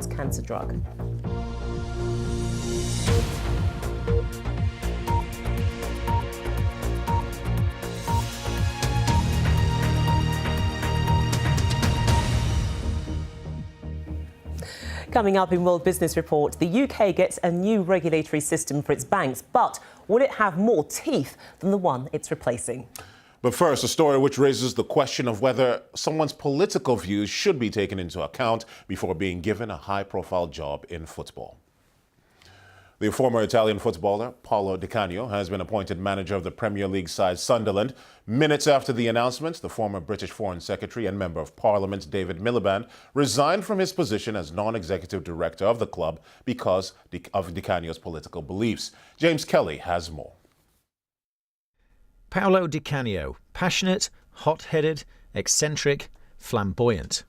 cancer drug. Coming up in World Business Report, the UK gets a new regulatory system for its banks, but will it have more teeth than the one it's replacing? But first, a story which raises the question of whether someone's political views should be taken into account before being given a high-profile job in football. The former Italian footballer, Paolo Di Canio, has been appointed manager of the Premier League side Sunderland. Minutes after the announcement, the former British Foreign Secretary and Member of Parliament, David Miliband, resigned from his position as non-executive director of the club because of Di Canio's political beliefs. James Kelly has more. Paolo Di Canio, passionate, hot-headed, eccentric, flamboyant,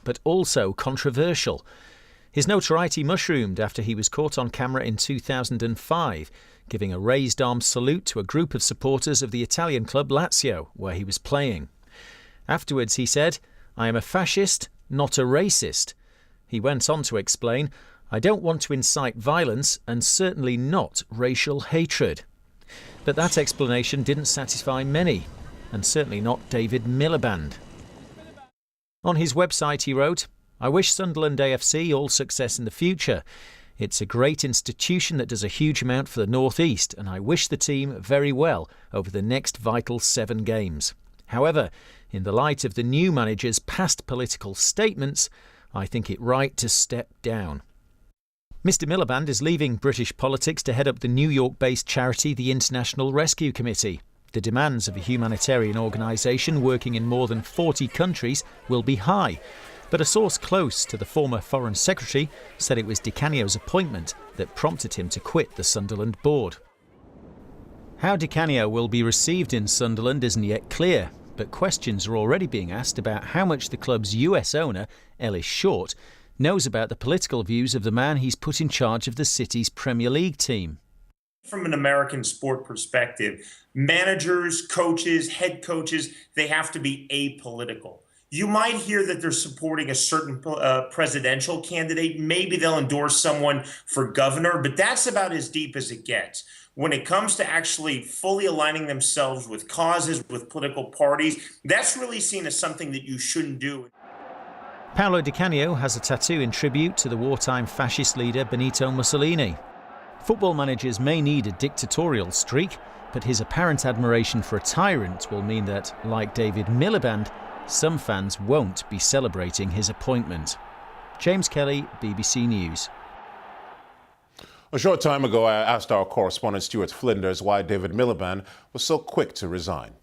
but also controversial. His notoriety mushroomed after he was caught on camera in 2005, giving a raised arm salute to a group of supporters of the Italian club Lazio, where he was playing. Afterwards, he said, "I am a fascist, not a racist." He went on to explain, "I don't want to incite violence and certainly not racial hatred." But that explanation didn't satisfy many, and certainly not David Miliband. On his website he wrote, "I wish Sunderland AFC all success in the future. It's a great institution that does a huge amount for the North East, and I wish the team very well over the next vital 7 games. However, in the light of the new manager's past political statements, I think it right to step down." Mr Miliband is leaving British politics to head up the New York-based charity the International Rescue Committee. The demands of a humanitarian organisation working in more than 40 countries will be high, but a source close to the former Foreign Secretary said it was Di Canio's appointment that prompted him to quit the Sunderland board. How Di Canio will be received in Sunderland isn't yet clear, but questions are already being asked about how much the club's US owner, Ellis Short, knows about the political views of the man he's put in charge of the city's Premier League team. From an American sport perspective, managers, coaches, head coaches, they have to be apolitical. You might hear that they're supporting a certain presidential candidate. Maybe they'll endorse someone for governor, but that's about as deep as it gets. When it comes to actually fully aligning themselves with causes, with political parties, that's really seen as something that you shouldn't do. Paolo Di Canio has a tattoo in tribute to the wartime fascist leader Benito Mussolini. Football managers may need a dictatorial streak, but his apparent admiration for a tyrant will mean that, like David Miliband, some fans won't be celebrating his appointment. James Kelly, BBC News. A short time ago, I asked our correspondent Stuart Flinders why David Miliband was so quick to resign.